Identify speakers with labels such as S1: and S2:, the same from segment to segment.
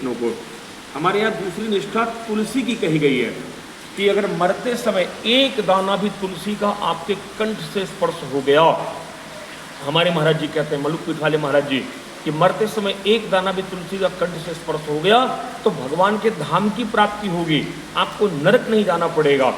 S1: वैष्णव को। हमारे यहाँ दूसरी निष्ठा तुलसी की कही गई है कि अगर मरते समय एक दाना भी तुलसी का आपके कंठ से स्पर्श हो गया, हमारे महाराज जी कहते हैं, मलुक पीठ वाले महाराज जी, कि मरते समय एक दाना भी तुलसी का कंठ से स्पर्श हो गया तो भगवान के धाम की प्राप्ति होगी, आपको नरक नहीं जाना पड़ेगा।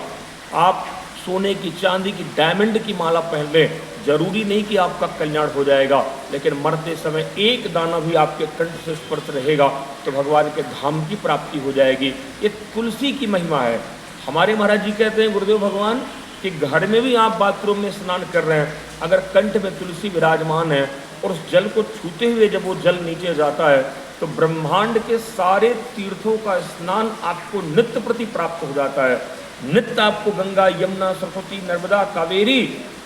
S1: आप सोने की, चांदी की, डायमंड की माला पहन ले, जरूरी नहीं कि आपका कल्याण हो जाएगा, लेकिन मरते समय एक दाना भी आपके कंठ से स्पर्श रहेगा तो भगवान के धाम की प्राप्ति हो जाएगी। ये तुलसी की महिमा है। हमारे महाराज जी कहते हैं गुरुदेव भगवान कि घर में भी आप बाथरूम में स्नान कर रहे हैं, अगर कंठ में तुलसी विराजमान है और उस जल को छूते हुए जब वो जल नीचे जाता है तो ब्रह्मांड के सारे तीर्थों का स्नान आपको नित्य प्रति प्राप्त हो जाता है। नित्य आपको गंगा, यमुना, सरस्वती, नर्मदा, कावेरी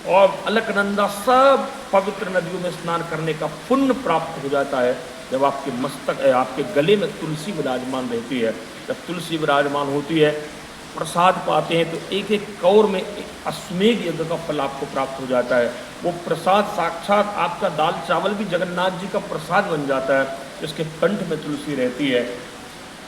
S1: और अलकनंदा सब पवित्र नदियों में स्नान करने का पुण्य प्राप्त हो जाता है जब आपके मस्तक, आपके गले में तुलसी विराजमान रहती है। जब तुलसी विराजमान होती है, प्रसाद पाते हैं तो एक एक कौर में अश्वमेध यज्ञ का फल आपको प्राप्त हो जाता है। वो प्रसाद साक्षात आपका दाल चावल भी जगन्नाथ जी का प्रसाद बन जाता है। जिसके कंठ में तुलसी रहती है,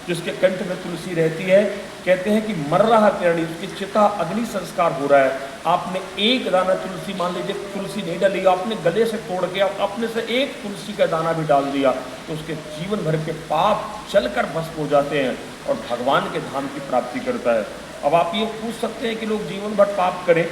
S1: जिसके कंठ में तुलसी रहती है, कहते हैं कि मर रहा पेड़ी, उसकी चिता अग्नि संस्कार हो रहा है, आपने एक दाना तुलसी, मान लीजिए तुलसी नहीं डाली, आपने गले से तोड़ के अपने से एक तुलसी का दाना भी डाल दिया तो उसके जीवन भर के पाप चलकर भस्म हो जाते हैं और भगवान के धाम की प्राप्ति करता है। अब आप ये पूछ सकते हैं कि लोग जीवन भर पाप करें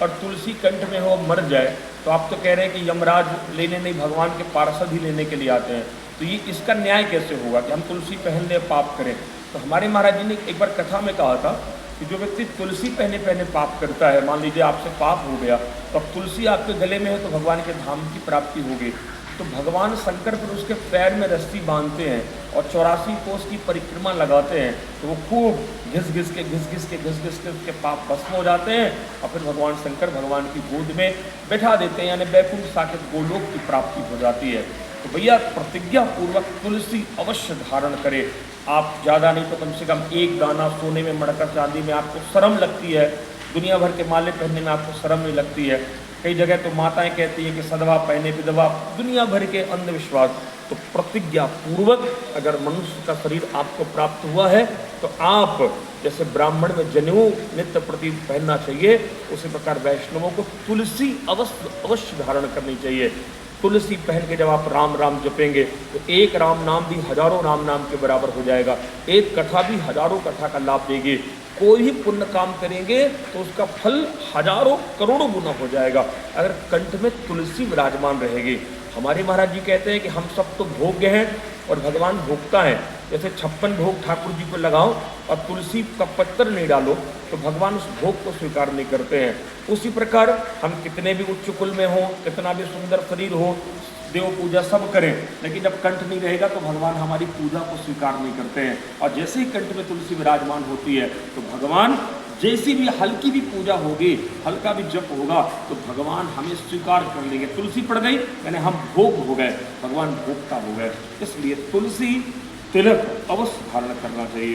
S1: और तुलसी कंठ में हो मर जाए, तो आप तो कह रहे हैं कि यमराज लेने नहीं, भगवान के पार्षद ही लेने के लिए आते हैं, तो ये इसका न्याय कैसे होगा कि हम तुलसी पहन ले पाप करें। तो हमारे महाराज जी ने एक बार कथा में कहा था कि जो व्यक्ति तुलसी पहने पहने पाप करता है, मान लीजिए आपसे पाप हो गया तो अब तुलसी आपके गले में है तो भगवान के धाम की प्राप्ति होगी। तो भगवान शंकर फिर उसके पैर में रस्सी बांधते हैं और 84 कोस की परिक्रमा लगाते हैं, तो वो खूब घिस घिस के उसके पाप भस्म हो जाते हैं और फिर भगवान शंकर भगवान की गोद में बैठा देते हैं, यानी बैकुंठ साकेत गोलोक की प्राप्ति हो जाती है। तो भैया प्रतिज्ञा पूर्वक तुलसी अवश्य धारण करें। आप ज़्यादा नहीं तो कम से कम एक दाना, सोने में मड़कर, चांदी में आपको शर्म लगती है, दुनिया भर के माले पहनने में आपको शर्म नहीं लगती है। कई जगह तो माताएं कहती हैं कि सदवा पहने विधवा, दुनिया भर के अंधविश्वास। तो प्रतिज्ञा पूर्वक अगर मनुष्य का शरीर आपको प्राप्त हुआ है तो आप जैसे ब्राह्मण में जनेऊ नित्य प्रति पहनना चाहिए, उसी प्रकार वैष्णवों को तुलसी अवश्य धारण करनी चाहिए। तुलसी पहन के जब आप राम राम जपेंगे तो एक राम नाम भी हजारों राम नाम के बराबर हो जाएगा, एक कथा भी हजारों कथा का लाभ देगी। कोई भी पुण्य काम करेंगे तो उसका फल हजारों करोड़ों गुना हो जाएगा अगर कंठ में तुलसी विराजमान रहेगी। हमारे महाराज जी कहते हैं कि हम सब तो भोग्य हैं और भगवान भोगता है। जैसे 56 भोग ठाकुर जी को लगाओ और तुलसी का पत्तर नहीं डालो तो भगवान उस भोग को स्वीकार नहीं करते हैं। उसी प्रकार हम कितने भी उच्च कुल में हो, कितना भी सुंदर शरीर हो, देव पूजा सब करें, लेकिन जब कंठ नहीं रहेगा तो भगवान हमारी पूजा को स्वीकार नहीं करते हैं। और जैसे ही कंठ में तुलसी विराजमान होती है तो भगवान, जैसी भी हल्की भी पूजा होगी, हल्का भी जप होगा तो भगवान हमें स्वीकार कर लेंगे। तुलसी पड़ गई यानी हम भोग हो गए, भगवान भोगता हो गए। इसलिए तुलसी तिलक अवश्य धारण करना चाहिए।